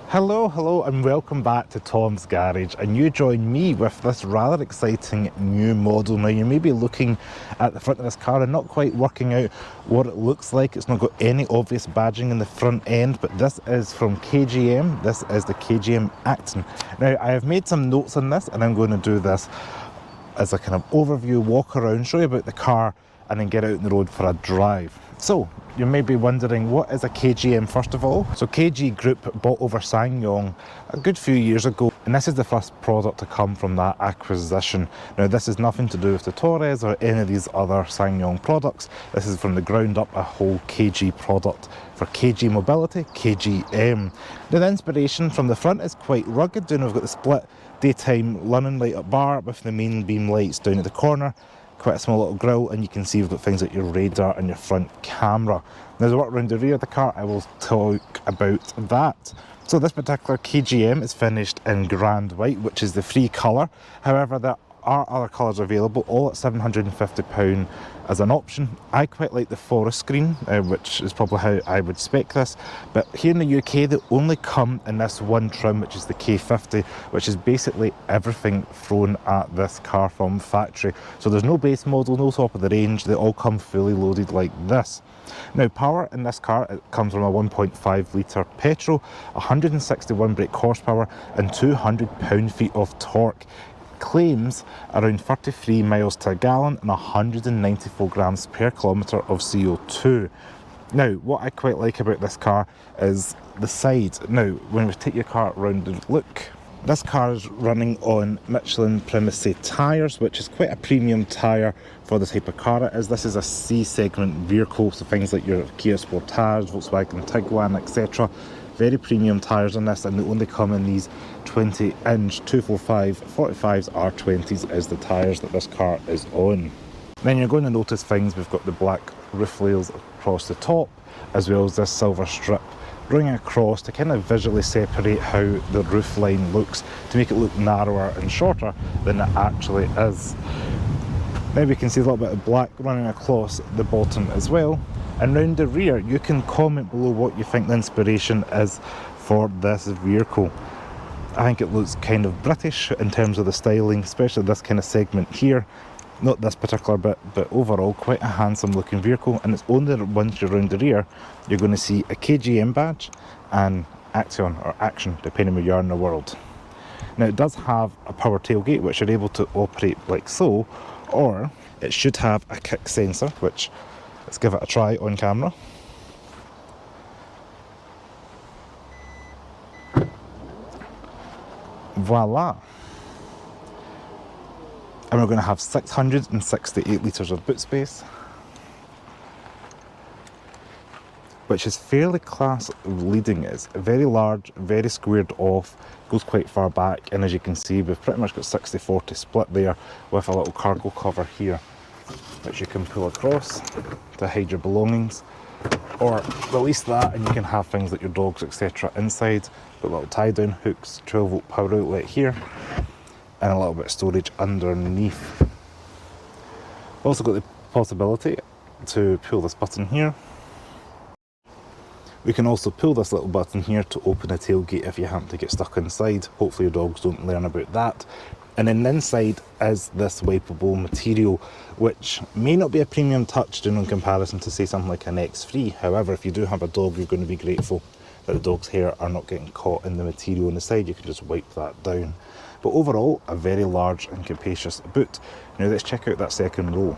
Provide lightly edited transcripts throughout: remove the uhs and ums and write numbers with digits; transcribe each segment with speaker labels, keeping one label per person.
Speaker 1: Hello and welcome back to Tom's Garage, and you join me with this rather exciting new model. Now you may be looking at the front of this car and not quite working out what it looks like. It's not got any obvious badging in the front end, but this is from KGM. This is the KGM Actyon. Now I have made some notes on this and I'm going to do this as a kind of overview walk around, show you about the car and then get out on the road for a drive. So you may be wondering, what is a KGM first of all? So KG Group bought over SsangYong a good few years ago, and this is the first product to come from that acquisition. Now this is nothing to do with the Torres or any of these other SsangYong products. This is from the ground up a whole KG product for KG Mobility, KGM. Now the inspiration from the front is quite rugged. We've got the split daytime London light up bar with the main beam lights down at the corner. Quite a small little grille, and you can see we've got things like your radar and your front camera. Now as I work around the rear of the car, I will talk about that. So this particular KGM is finished in grand white, which is the free colour. However, there are other colours available, all at £750 as an option. I quite like the forest green, which is probably how I would spec this, but here in the UK they only come in this one trim, which is the K50, which is basically everything thrown at this car from factory. So there's no base model, no top of the range, they all come fully loaded like this. Now power in this car, it comes from a 1.5 litre petrol, 161 brake horsepower and 200 pound-feet of torque. Claims around 33 miles to a gallon and 194 grams per kilometre of CO2. Now, what I quite like about this car is the sides. Now, when we take your car around and look, this car is running on Michelin Primacy tyres, which is quite a premium tyre for the type of car it is. This is a C-segment vehicle, so things like your Kia Sportage, Volkswagen Tiguan, etc. Very premium tyres on this, and they only come in these 20-inch 245 45s R20s is the tyres that this car is on. Then you're going to notice things, we've got the black roof rails across the top, as well as this silver strip running across to kind of visually separate how the roof line looks, to make it look narrower and shorter than it actually is. Now we can see a little bit of black running across the bottom as well. And round the rear, you can comment below what you think the inspiration is for this vehicle. I think it looks kind of British in terms of the styling, especially this kind of segment here. Not this particular bit, but overall quite a handsome looking vehicle. And it's only once you're round the rear, you're going to see a KGM badge and Actyon or Action, depending where you are in the world. Now it does have a power tailgate, which you're able to operate like so, or it should have a kick sensor, which let's give it a try on camera. Voila! And we're going to have 668 litres of boot space, which is fairly class leading. It's very large, very squared off, goes quite far back, and as you can see we've pretty much got 60-40 split there with a little cargo cover here, which you can pull across to hide your belongings, or release that and you can have things like your dogs, etc. inside. Got little tie down hooks, 12-volt power outlet here, and a little bit of storage underneath. We've also got the possibility to pull this button here. We can also pull this little button here to open a tailgate if you happen to get stuck inside. Hopefully your dogs don't learn about that. And then inside is this wipeable material, which may not be a premium touch in comparison to say something like an X3. However, if you do have a dog, you're going to be grateful that the dog's hair are not getting caught in the material on the side. You can just wipe that down. But overall, a very large and capacious boot. Now let's check out that second row.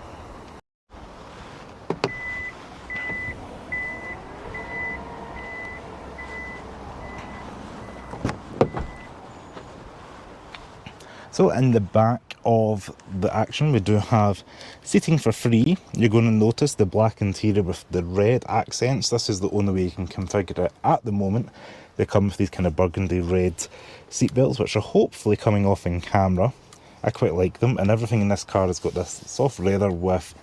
Speaker 1: So in the back of the Action, we do have seating for free. You're going to notice the black interior with the red accents. This is the only way you can configure it at the moment. They come with these kind of burgundy red seat belts, which are hopefully coming off in camera. I quite like them, and everything in this car has got this soft leather with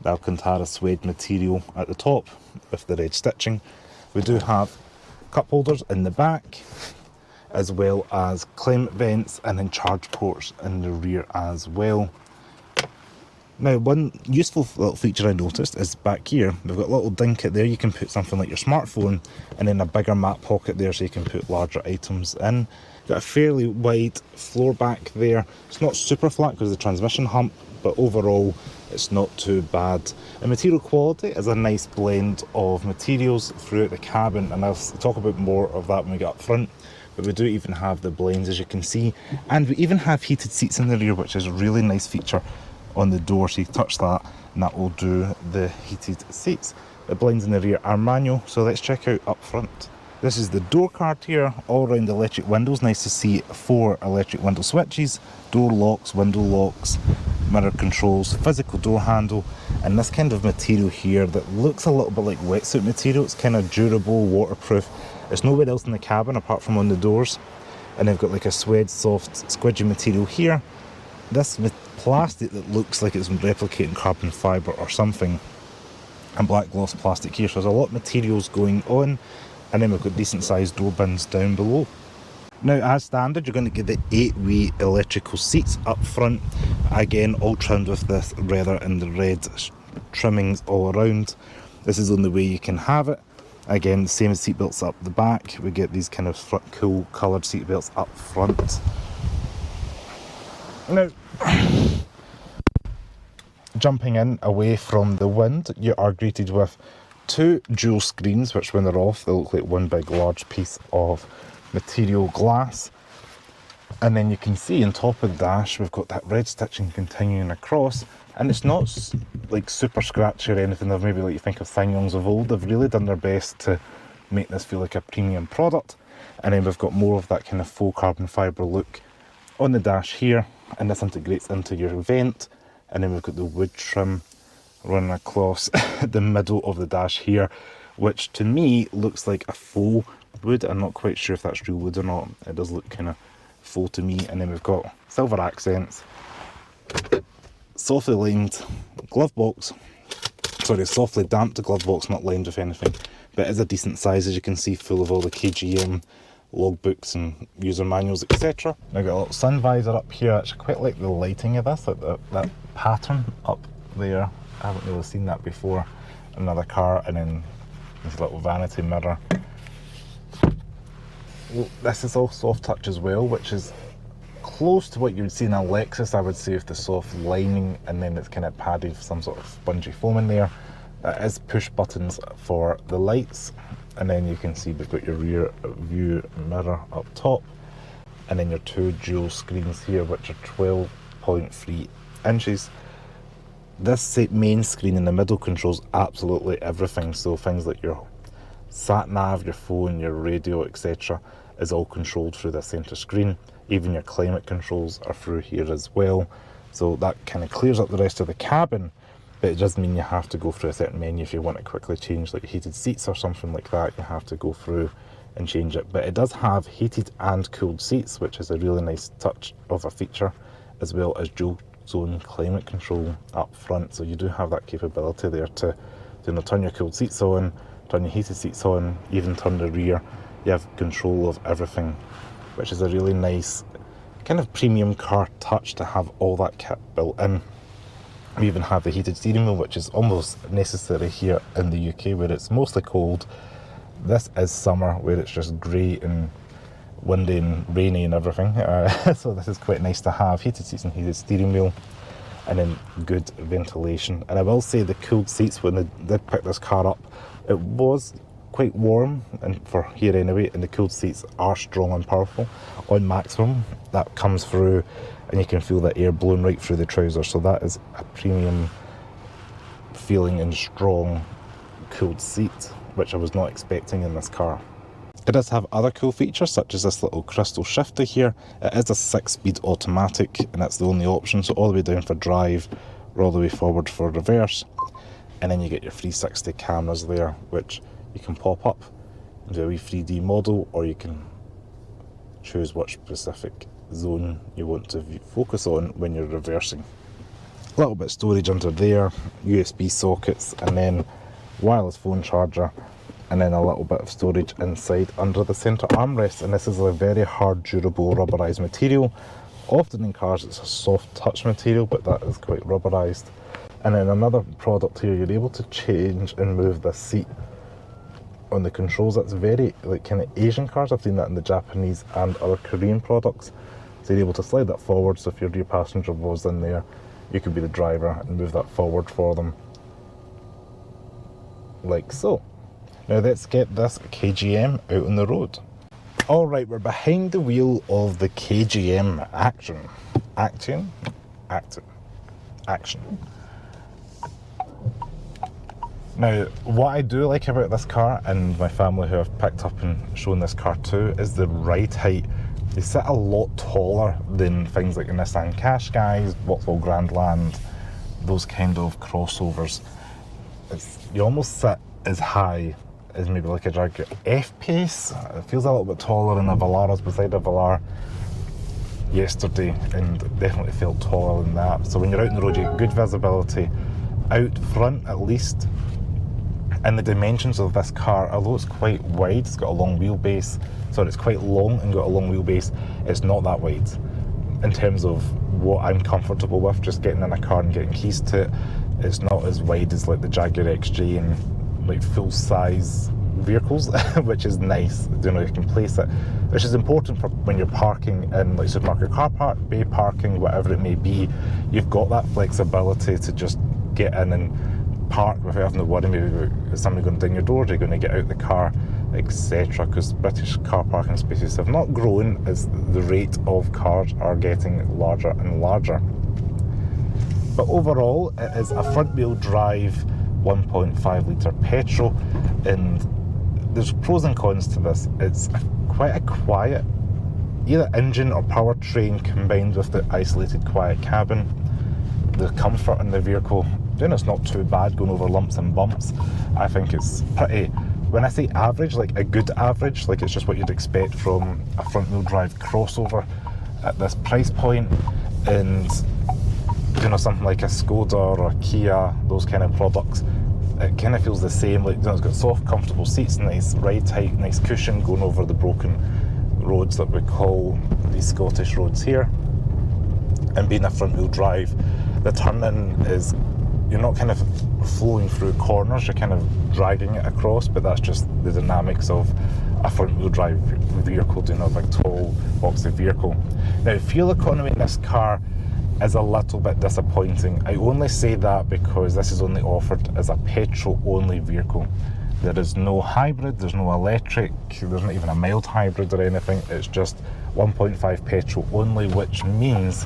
Speaker 1: the Alcantara suede material at the top with the red stitching. We do have cup holders in the back, as well as climate vents and then charge ports in the rear as well. Now, one useful little feature I noticed is back here, we've got a little dinket there. You can put something like your smartphone, and then a bigger map pocket there so you can put larger items in. Got a fairly wide floor back there. It's not super flat because of the transmission hump, but overall it's not too bad. And material quality is a nice blend of materials throughout the cabin, and I'll talk about more of that when we get up front. But we do even have the blends, as you can see, and we even have heated seats in the rear, which is a really nice feature on the door. So you touch that and that will do the heated seats. The blinds in the rear are manual, so let's check out up front. This is the door card here, all around the electric windows. Nice to see 4 electric window switches, door locks, window locks, mirror controls, physical door handle, and this kind of material here that looks a little bit like wetsuit material. It's kind of durable, waterproof. It's nowhere else in the cabin apart from on the doors. And they've got like a suede, soft, squidgy material here. This plastic that looks like it's replicating carbon fibre or something, and black gloss plastic here. So there's a lot of materials going on, and then we've got decent sized door bins down below. Now, as standard, you're going to get the 8-way electrical seats up front, again all trimmed with this leather and the red trimmings all around. This is the only way you can have it. Again, the same as seat belts up the back. We get these kind of cool coloured seat belts up front. Now, jumping in away from the wind, you are greeted with 2 dual screens, which when they're off, they look like one big large piece of material glass. And then you can see on top of the dash, we've got that red stitching continuing across, and it's not like super scratchy or anything. They've maybe like you think of SsangYongs of old. They've really done their best to make this feel like a premium product. And then we've got more of that kind of faux carbon fibre look on the dash here, and this integrates into your vent. And then we've got the wood trim running across the middle of the dash here, which to me looks like a faux wood. I'm not quite sure if that's real wood or not. It does look kind of faux to me. And then we've got silver accents, softly limed glove box, sorry, softly damped glove box, not limed with anything, but it is a decent size, as you can see, full of all the KGM logbooks and user manuals, etc. Now, I've got a little sun visor up here. I actually quite like the lighting of this, like that pattern up there. I haven't really seen that before in another car. And then this little vanity mirror. Well, this is all soft touch as well, which is close to what you would see in a Lexus, I would say, with the soft lining, and then it's kind of padded with some sort of spongy foam in there. That is push buttons for the lights, and then you can see we've got your rear view mirror up top, and then your 2 dual screens here, which are 12.3 inches. This main screen in the middle controls absolutely everything, so things like your sat nav, your phone, your radio, etc. is all controlled through the centre screen. Even your climate controls are through here as well, so that kind of clears up the rest of the cabin. But it does mean you have to go through a certain menu if you want to quickly change, like heated seats or something like that. You have to go through and change it. But it does have heated and cooled seats, which is a really nice touch of a feature, as well as dual zone climate control up front. So you do have that capability there to turn your cooled seats on, turn your heated seats on, even turn the rear. You have control of everything, which is a really nice kind of premium car touch to have all that kit built in. We even have the heated steering wheel, which is almost necessary here in the UK where it's mostly cold. This is summer where it's just grey and windy and rainy and everything. So this is quite nice to have. Heated seats and heated steering wheel, and then good ventilation. And I will say the cooled seats, when they did pick this car up, it was quite warm, and for here anyway, and the cooled seats are strong and powerful. On maximum, that comes through and you can feel the air blowing right through the trousers, so that is a premium feeling and strong cooled seat, which I was not expecting in this car. It does have other cool features, such as this little crystal shifter here. It is a 6-speed automatic, and that's the only option, so all the way down for drive or all the way forward for reverse. And then you get your 360 cameras there, which you can pop up into a wee 3D model, or you can choose which specific zone you want to focus on when you're reversing. A little bit of storage under there, USB sockets, and then wireless phone charger, and then a little bit of storage inside under the centre armrest. And this is a very hard, durable, rubberised material. Often in cars it's a soft touch material, but that is quite rubberised. And then another product here, you're able to change and move the seat on the controls. That's very like kind of Asian cars. I've seen that in the Japanese and other Korean products. So you're able to slide that forward, so if your rear passenger was in there, you could be the driver and move that forward for them, like so. Now let's get this KGM out on the road. Alright, we're behind the wheel of the KGM Actyon. Now, what I do like about this car, and my family who I've picked up and shown this car to, is the ride height. They sit a lot taller than things like the Nissan QASHQAIs, Volkswagen Grandland, those kind of crossovers. You almost sit as high as maybe like a Jaecoo F-Pace. It feels a little bit taller than a Velar. I was beside a Velar yesterday and definitely felt taller than that. So when you're out on the road, you get good visibility out front at least. And the dimensions of this car, although it's quite wide, it's got a long wheelbase, so it's quite long and got a long wheelbase, it's not that wide in terms of what I'm comfortable with. Just getting in a car and getting keys to it, it's not as wide as like the Jaguar XJ and like full size vehicles, which is nice. You know, you can place it, which is important for when you're parking in like supermarket car park, bay parking, whatever it may be. You've got that flexibility to just get in and park without having to worry maybe about somebody going down your door, you're going to get out the car, etc. Because British car parking spaces have not grown as the rate of cars are getting larger and larger. But overall, it is a front wheel drive 1.5 litre petrol, and there's pros and cons to this. It's quite a quiet either engine or powertrain combined with the isolated quiet cabin. The comfort in the vehicle, it's not too bad going over lumps and bumps. I think it's pretty, when I say average, like a good average, like it's just what you'd expect from a front wheel drive crossover at this price point. And something like a Skoda or a Kia, those kind of products, it kind of feels the same. Like it's got soft, comfortable seats, nice ride height, nice cushion going over the broken roads that we call these Scottish roads here. And being a front wheel drive, the turn-in is, you're not kind of flowing through corners, you're kind of dragging it across, but that's just the dynamics of a front wheel drive vehicle doing a big tall boxy vehicle. Now, fuel economy in this car is a little bit disappointing. I only say that because this is only offered as a petrol only vehicle. There is no hybrid, there's no electric, there's not even a mild hybrid or anything. It's just 1.5 petrol only, which means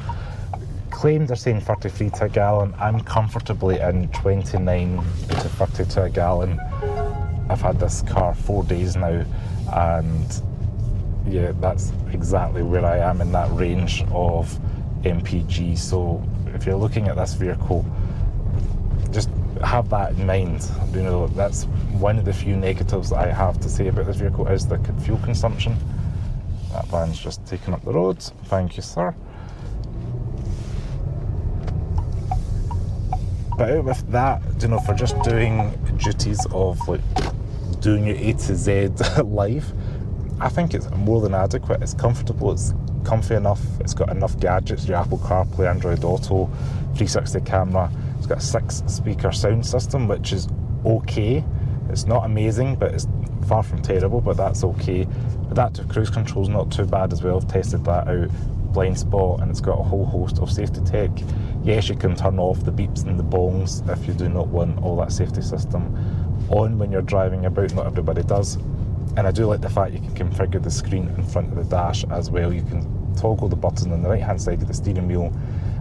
Speaker 1: claimed they're saying 33 to a gallon. I'm comfortably in 29 to 30 to a gallon. I've had this car 4 days now, and yeah, that's exactly where I am in that range of MPG. So if you're looking at this vehicle, just have that in mind. That's one of the few negatives I have to say about this vehicle is the fuel consumption. That van's just taken up the road. Thank you, sir. But out with that, for just doing duties of like doing your A to Z life, I think it's more than adequate. It's comfortable, it's comfy enough, it's got enough gadgets, your Apple CarPlay, Android Auto, 360 camera, it's got a 6-speaker sound system, which is okay. It's not amazing, but it's far from terrible, but that's okay. Adaptive cruise control is not too bad as well. I've tested that out. Blind spot, and it's got a whole host of safety tech. Yes, you can turn off the beeps and the bongs if you do not want all that safety system on when you're driving about. Not everybody does. And I do like the fact you can configure the screen in front of the dash as well. You can toggle the button on the right hand side of the steering wheel,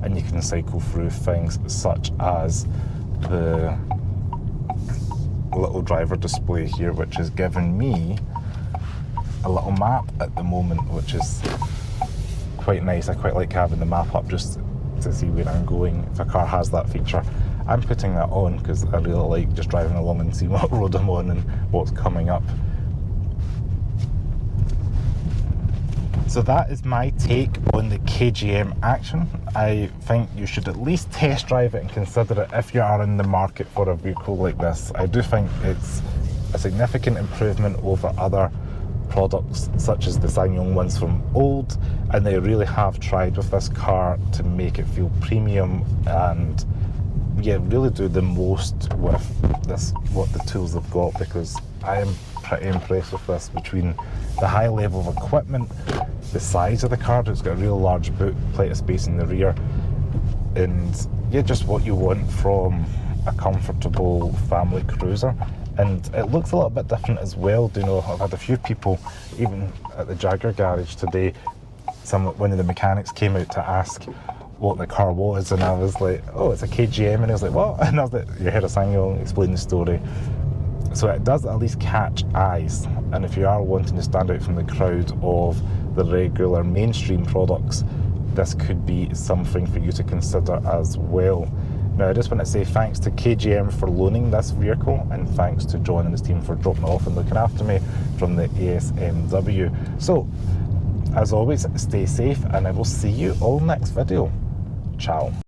Speaker 1: and you can cycle through things such as the little driver display here, which is giving me a little map at the moment, which is quite nice. I quite like having the map up just to see where I'm going if a car has that feature. I'm putting that on because I really like just driving along and seeing what road I'm on and what's coming up. So that is my take on the KGM Actyon. I think you should at least test drive it and consider it if you are in the market for a vehicle like this. I do think it's a significant improvement over other products such as the SsangYong ones from old, and they really have tried with this car to make it feel premium and yeah, really do the most with this, what the tools they've got, because I am pretty impressed with this, between the high level of equipment, the size of the car. It's got a real large boot, plenty of space in the rear, and yeah, just what you want from a comfortable family cruiser. And it looks a little bit different as well. You know, I've had a few people, even at the Jaguar garage today, one of the mechanics came out to ask what the car was, and I was like, oh, it's a KGM, and he was like, what? And I was like, you heard a single, explain the story. So it does at least catch eyes, and if you are wanting to stand out from the crowd of the regular mainstream products, this could be something for you to consider as well. Now, I just want to say thanks to KGM for loaning this vehicle, and thanks to John and his team for dropping it off and looking after me from the ASMW. So, as always, stay safe, and I will see you all next video. Ciao.